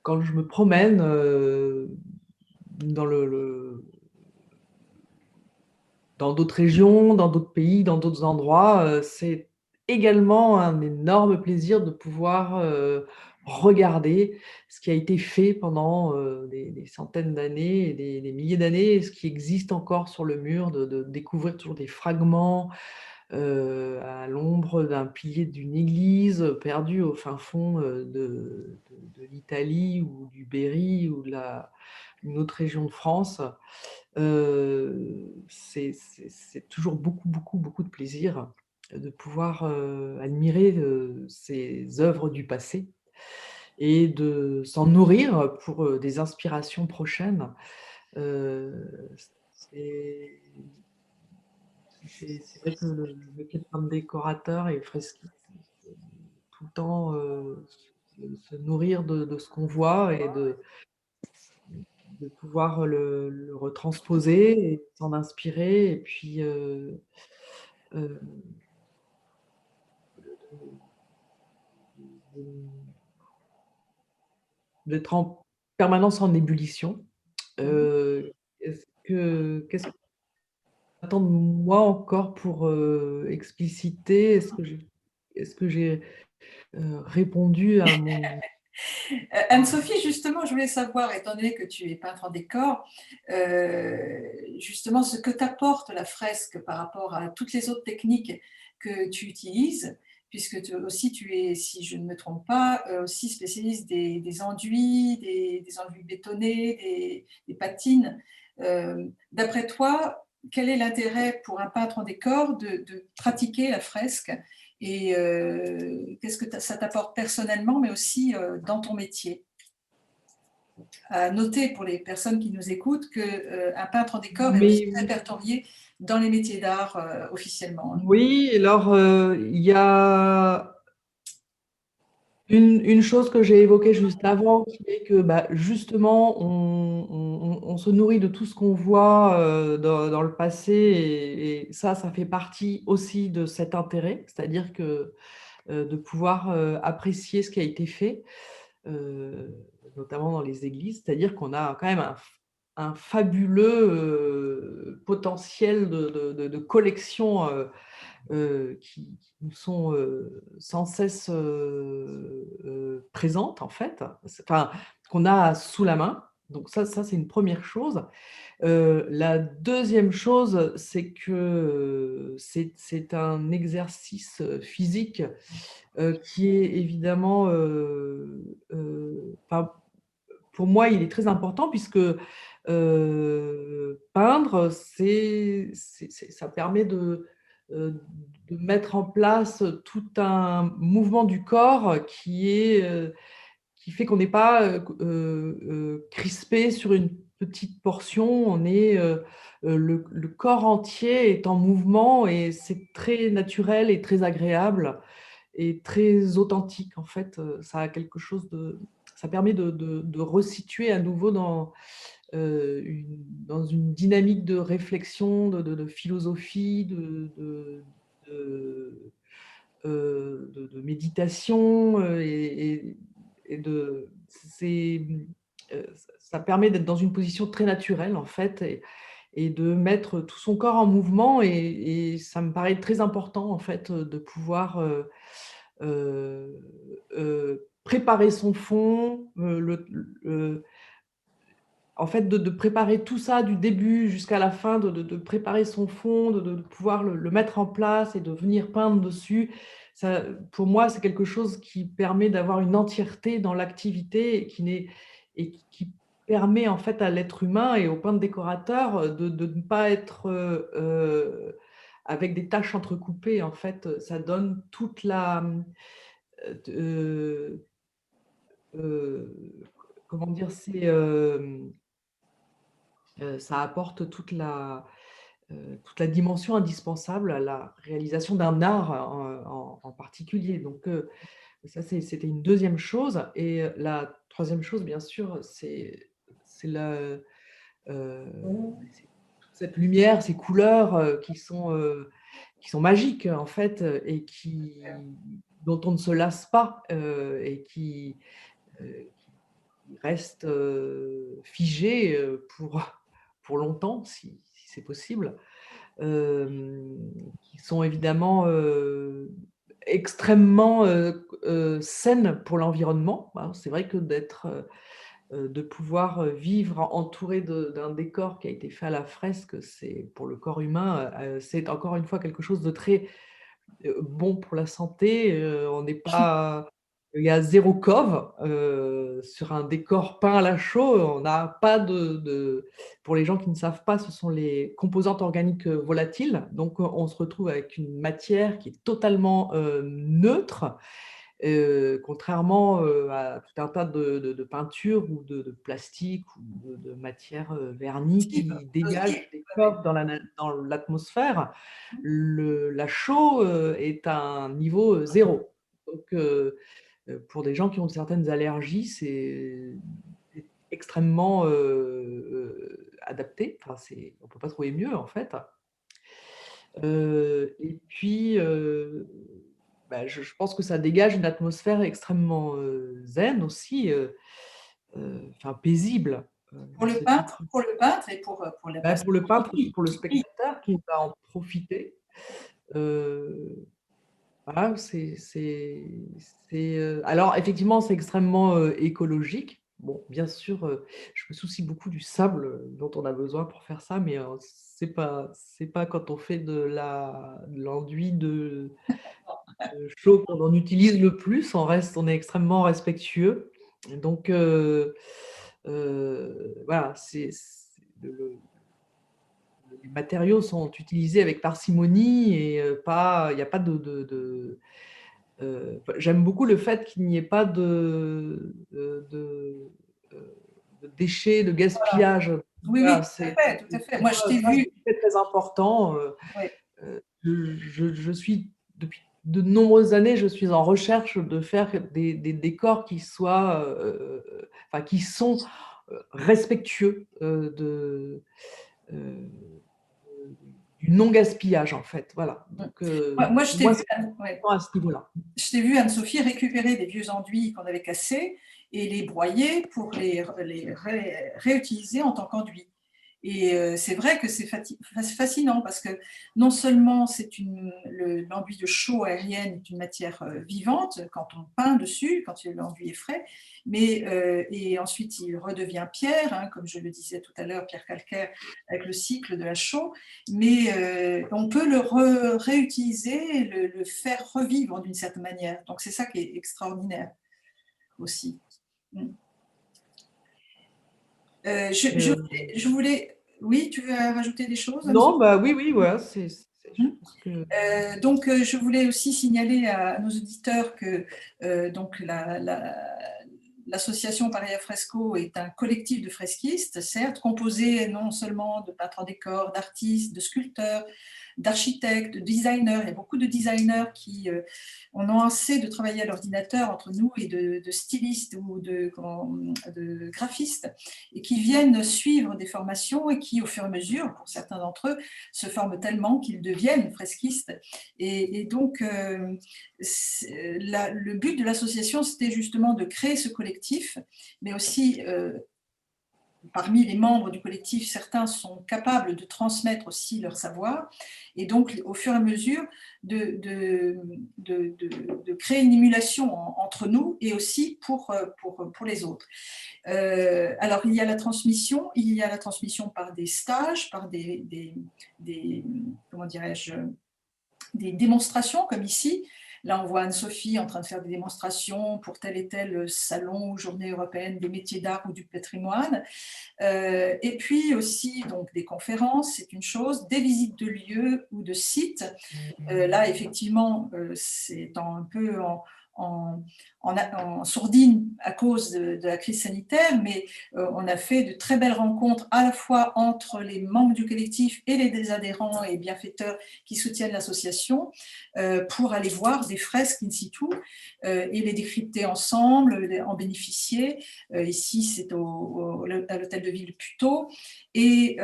Speaker 3: quand je me promène dans dans d'autres régions, dans d'autres pays, dans d'autres endroits, c'est également un énorme plaisir de pouvoir regarder ce qui a été fait pendant des centaines d'années et des milliers d'années, et ce qui existe encore sur le mur, de découvrir toujours des fragments à l'ombre d'un pilier d'une église perdu au fin fond de l'Italie ou du Berry ou une autre région de France. C'est toujours beaucoup, beaucoup, beaucoup de plaisir de pouvoir admirer ces œuvres du passé et de s'en nourrir pour des inspirations prochaines. C'est c'est vrai que le métier de peintre décorateur et fresquiste, c'est tout le temps se nourrir de ce qu'on voit et de pouvoir le retransposer et s'en inspirer et puis euh, d'être en permanence en ébullition. Qu'est-ce que tu attends de moi encore pour expliciter? Est-ce que j'ai répondu à mon...
Speaker 1: Anne-Sophie, justement, je voulais savoir, étant donné que tu es peintre en décor, justement ce que t'apporte la fresque par rapport à toutes les autres techniques que tu utilises, puisque aussi tu es, si je ne me trompe pas, aussi spécialiste des enduits, des enduits bétonnés, des patines. D'après toi, quel est l'intérêt pour un peintre en décor de pratiquer la fresque et qu'est-ce que ça t'apporte personnellement, mais aussi dans ton métier? À noter pour les personnes qui nous écoutent qu'un peintre en décor est aussi
Speaker 3: Mais
Speaker 1: répertorié dans les métiers d'art officiellement.
Speaker 3: oui, alors il y a une chose que j'ai évoquée juste avant, qui est que bah, justement, on se nourrit de tout ce qu'on voit dans le passé, et ça fait partie aussi de cet intérêt, c'est-à-dire que de pouvoir apprécier ce qui a été fait, euh, notamment dans les églises, c'est-à-dire qu'on a quand même un fabuleux potentiel de collection qui nous sont sans cesse présentes, en fait, enfin, qu'on a sous la main. Donc ça c'est une première chose. La deuxième chose, c'est que c'est un exercice physique qui est évidemment, enfin, pour moi, il est très important puisque peindre, ça permet euh, de mettre en place tout un mouvement du corps qui fait qu'on n'est pas crispé sur une petite portion. On est, le corps entier est en mouvement et c'est très naturel et très agréable et très authentique. En fait, ça a quelque chose ça permet de resituer à nouveau dans une dynamique de réflexion, de philosophie, de, de méditation et ça permet d'être dans une position très naturelle en fait et de mettre tout son corps en mouvement et ça me paraît très important en fait de pouvoir préparer son fond, en fait, de préparer tout ça du début jusqu'à la fin, de préparer son fond, de pouvoir le mettre en place et de venir peindre dessus. Ça, pour moi, c'est quelque chose qui permet d'avoir une entièreté dans l'activité et qui permet en fait à l'être humain et au peintre décorateur de ne pas être avec des tâches entrecoupées. En fait, ça donne toute la... euh, comment dire, ça apporte toute la dimension indispensable à la réalisation d'un art en particulier. Donc, ça, c'était une deuxième chose. Et la troisième chose, bien sûr, c'est toute cette lumière, ces couleurs qui sont magiques, en fait, et dont on ne se lasse pas et qui restent figées pour longtemps, si c'est possible. Qui sont évidemment extrêmement saines pour l'environnement. C'est vrai que de pouvoir vivre entouré d'un décor qui a été fait à la fresque, c'est pour le corps humain, c'est encore une fois quelque chose de très bon pour la santé. On n'est pas, il y a zéro cove sur un décor peint à la chaux. On n'a pas pour les gens qui ne savent pas, ce sont les composantes organiques volatiles. Donc, on se retrouve avec une matière qui est totalement neutre contrairement à tout un tas de peintures ou de plastique ou de matières vernies qui dégagent des coques dans l'atmosphère, la chaux est à un niveau zéro. Donc, pour des gens qui ont certaines allergies, c'est extrêmement adapté. Enfin, on ne peut pas trouver mieux, en fait. Et puis, bah, je pense que ça dégage une atmosphère extrêmement zen aussi, enfin paisible.
Speaker 1: Pour le peintre, et pour la
Speaker 3: Bah,
Speaker 1: personne.
Speaker 3: pour le peintre et
Speaker 1: Oui,
Speaker 3: pour le
Speaker 1: oui.
Speaker 3: spectateur qui va en profiter. Voilà, alors effectivement, c'est extrêmement écologique. Bon, bien sûr, je me soucie beaucoup du sable dont on a besoin pour faire ça, mais c'est pas quand on fait de l'enduit de chaux qu'on en utilise le plus. On est extrêmement respectueux. Donc, voilà, les matériaux sont utilisés avec parcimonie et il n'y a pas j'aime beaucoup le fait qu'il n'y ait pas de déchets, de gaspillage.
Speaker 1: Oui, oui,
Speaker 3: Voilà,
Speaker 1: tout à fait, tout à fait. Moi, je t'ai
Speaker 3: ça,
Speaker 1: vu.
Speaker 3: c'est très important.
Speaker 1: Ouais.
Speaker 3: Je suis, depuis de nombreuses années, je suis en recherche de faire des décors qui soient, enfin, qui sont respectueux euh, du non-gaspillage, en fait. Voilà. Donc,
Speaker 1: Moi, je t'ai
Speaker 3: moi,
Speaker 1: vu,
Speaker 3: c'est important à ce niveau-là.
Speaker 1: je t'ai vu, Anne-Sophie, récupérer des vieux enduits qu'on avait cassés et les broyer pour les réutiliser en tant qu'enduit. Et c'est vrai que c'est fascinant parce que non seulement l'enduit de chaux aérienne est une matière vivante quand on peint dessus, quand l'enduit est frais, et ensuite il redevient pierre, hein, comme je le disais tout à l'heure, pierre calcaire avec le cycle de la chaux, mais on peut le réutiliser, le faire revivre d'une certaine manière. Donc c'est ça qui est extraordinaire aussi. Je voulais. Oui, tu veux rajouter des choses,
Speaker 3: Non,
Speaker 1: Anne-Sophie?
Speaker 3: bah oui, ouais, je pense que…
Speaker 1: Donc, je voulais aussi signaler à nos auditeurs que donc l'association Paris à Fresco est un collectif de fresquistes, certes, composé non seulement de peintres en décor, d'artistes, de sculpteurs, d'architectes, de designers. Il y a beaucoup de designers qui en ont assez de travailler à l'ordinateur entre nous et de stylistes ou de graphistes et qui viennent suivre des formations et qui, au fur et à mesure, pour certains d'entre eux, se forment tellement qu'ils deviennent fresquistes. Et donc, le but de l'association, c'était justement de créer ce collectif, mais aussi parmi les membres du collectif, certains sont capables de transmettre aussi leur savoir, et donc au fur et à mesure de créer une émulation entre nous et aussi pour les autres. Alors il y a la transmission par des stages, par comment dirais-je, des démonstrations comme ici. Là, on voit Anne-Sophie en train de faire des démonstrations pour tel et tel salon ou journée européenne des métiers d'art ou du patrimoine. Et puis aussi donc, des conférences, c'est une chose, des visites de lieux ou de sites. Là, effectivement, c'est un peu en sourdine à cause de la crise sanitaire, mais on a fait de très belles rencontres à la fois entre les membres du collectif et les adhérents et bienfaiteurs qui soutiennent l'association pour aller voir des fresques in situ et les décrypter ensemble, en bénéficier. Ici, c'est à l'hôtel de ville Puteaux. Et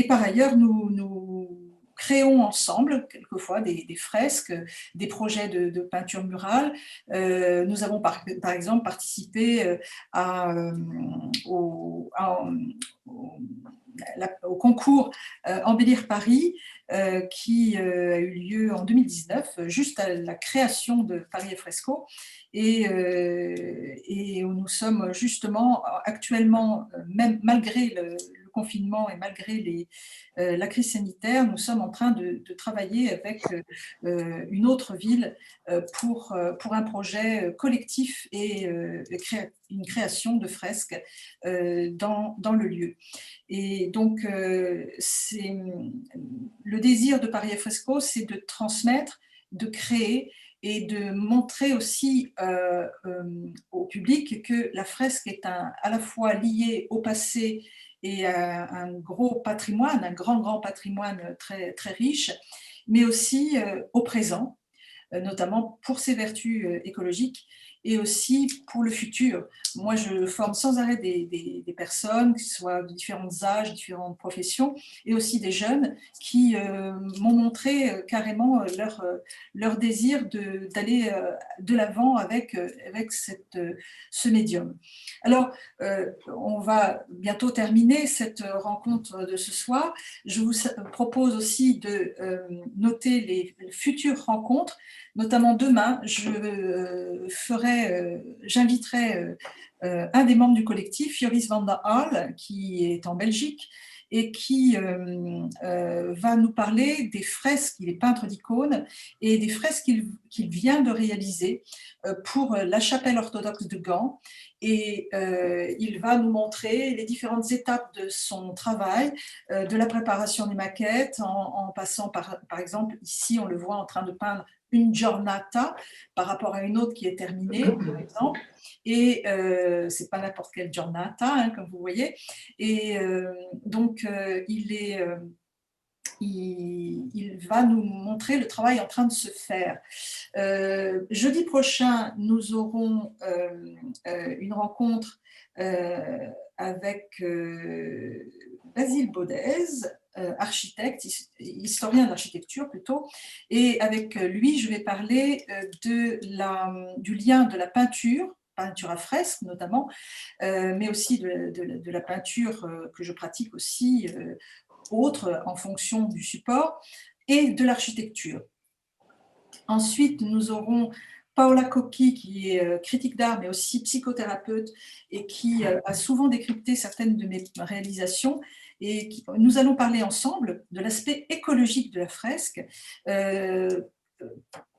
Speaker 1: par ailleurs, nous créons ensemble, quelquefois, des fresques, des projets de peinture murale. Nous avons par exemple participé au concours Embellir Paris qui a eu lieu en 2019, juste à la création de Paris à Fresco, et où nous sommes justement actuellement, même malgré le confinement et malgré la crise sanitaire, nous sommes en train de travailler avec une autre ville pour un projet collectif et une création de fresques dans le lieu. Et donc, le désir de Paris à Fresco, c'est de transmettre, de créer et de montrer aussi au public que la fresque est à la fois liée au passé et à un gros patrimoine, un grand patrimoine très, très riche, mais aussi au présent, notamment pour ses vertus écologiques et aussi pour le futur. Moi, je forme sans arrêt des personnes, que ce soit de différents âges, différentes professions, et aussi des jeunes qui m'ont montré carrément leur désir d'aller de l'avant avec ce médium. Alors, on va bientôt terminer cette rencontre de ce soir. Je vous propose aussi de noter les futures rencontres. Notamment demain, j'inviterai un des membres du collectif, Joris van der Aal, qui est en Belgique et qui va nous parler des fresques, il est peintre d'icônes, et des fresques qu'il vient de réaliser pour la chapelle orthodoxe de Gand. Et il va nous montrer les différentes étapes de son travail, de la préparation des maquettes, en passant par exemple, ici on le voit en train de peindre une giornata par rapport à une autre qui est terminée, par exemple. Et c'est pas n'importe quelle giornata, hein, comme vous voyez. Et donc, il va nous montrer le travail en train de se faire. Jeudi prochain, nous aurons une rencontre avec Basile Baudez, architecte, historien de l'architecture plutôt, et avec lui, je vais parler du lien de la peinture à fresque notamment, mais aussi de la peinture que je pratique aussi, autre en fonction du support, et de l'architecture. Ensuite, nous aurons Paola Cocchi, qui est critique d'art, mais aussi psychothérapeute, et qui a souvent décrypté certaines de mes réalisations. Et nous allons parler ensemble de l'aspect écologique de la fresque,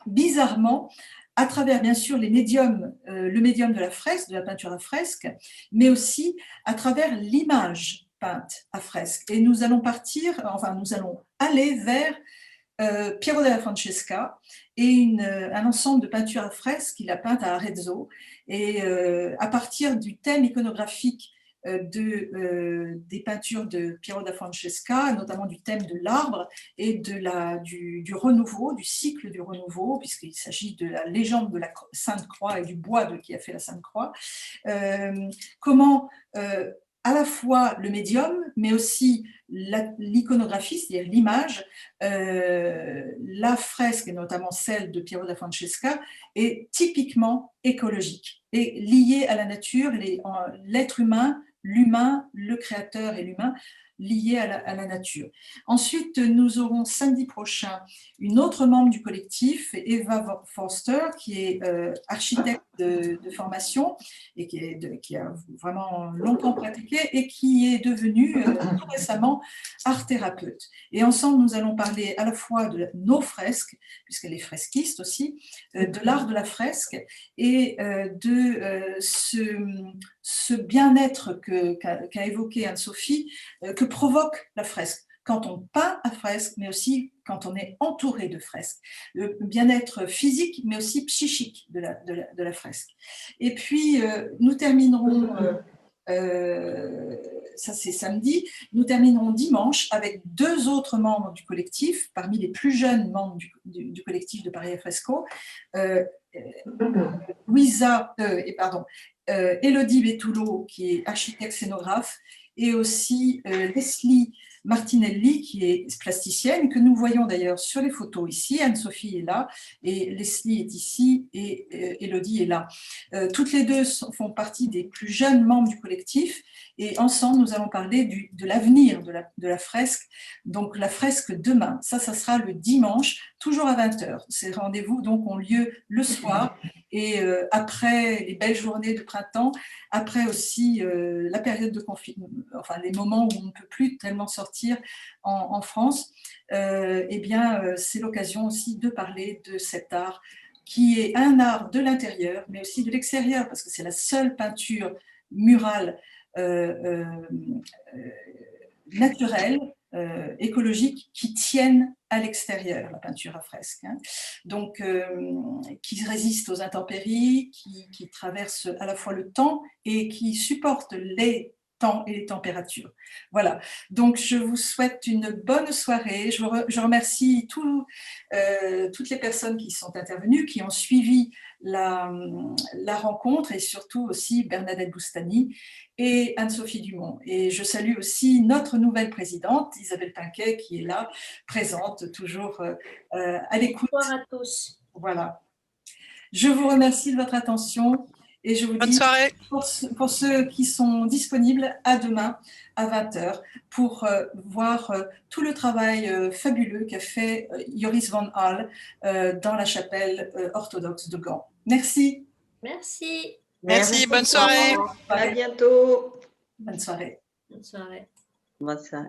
Speaker 1: bizarrement, à travers bien sûr le médium de la fresque, de la peinture à fresque, mais aussi à travers l'image peinte à fresque. Et nous allons aller vers Piero della Francesca et un ensemble de peintures à fresque qu'il a peintes à Arezzo. Et à partir du thème iconographique des peintures de Piero della Francesca, notamment du thème de l'arbre et du renouveau, du cycle du renouveau, puisqu'il s'agit de la légende de la Sainte Croix et du bois qui a fait la Sainte Croix, comment à la fois le médium, mais aussi l'iconographie, c'est-à-dire l'image, la fresque, et notamment celle de Piero da Francesca, est typiquement écologique et liée à la nature, l'être humain, l'humain, le créateur et l'humain, liés à la nature. Ensuite, nous aurons samedi prochain une autre membre du collectif, Eva Forster, qui est architecte de formation et qui a vraiment longtemps pratiqué et qui est devenue tout récemment art-thérapeute. Et ensemble, nous allons parler à la fois de nos fresques, puisqu'elle est fresquiste aussi, de l'art de la fresque et de ce bien-être qu'a évoqué Anne-Sophie, que provoque la fresque quand on peint à fresque, mais aussi quand on est entouré de fresques. Le bien-être physique, mais aussi psychique de la fresque. Et puis, nous terminerons, ça c'est samedi, nous terminerons dimanche avec deux autres membres du collectif, parmi les plus jeunes membres du collectif de Paris à Fresco, Élodie Bettulo, qui est architecte scénographe, et aussi Leslie Martinelli, qui est plasticienne, que nous voyons d'ailleurs sur les photos ici. Anne-Sophie est là, et Leslie est ici, et Élodie est là. Toutes les deux font partie des plus jeunes membres du collectif, et ensemble, nous allons parler de l'avenir de la fresque, donc la fresque demain. Ça sera le dimanche, toujours à 20h. Ces rendez-vous donc ont lieu le soir, et après les belles journées de printemps, après aussi la période de confinement, enfin les moments où on ne peut plus tellement sortir en France, eh bien c'est l'occasion aussi de parler de cet art qui est un art de l'intérieur, mais aussi de l'extérieur, parce que c'est la seule peinture murale naturelle, écologiques qui tiennent à l'extérieur, la peinture à fresque. Hein. Donc, qui résistent aux intempéries, qui traversent à la fois le temps et qui supportent les temps et les températures. Voilà. Donc, je vous souhaite une bonne soirée. Je remercie toutes les personnes qui sont intervenues, qui ont suivi la rencontre, et surtout aussi Bernadette Boustany et Anne-Sophie Dumont. Et je salue aussi notre nouvelle présidente, Isabelle Pinquet, qui est là, présente, toujours à l'écoute.
Speaker 4: Bonsoir à tous.
Speaker 1: Voilà. Je vous remercie de votre attention et je vous
Speaker 5: Bonne
Speaker 1: dis,
Speaker 5: soirée.
Speaker 1: pour ceux qui sont disponibles, à demain à 20h pour voir tout le travail fabuleux qu'a fait Joris van Hal dans la chapelle orthodoxe de Gand. Merci.
Speaker 4: Merci.
Speaker 5: Merci, bonne soirée.
Speaker 2: À bientôt.
Speaker 1: Bonne soirée.
Speaker 4: Bonne soirée.
Speaker 6: Bonne soirée.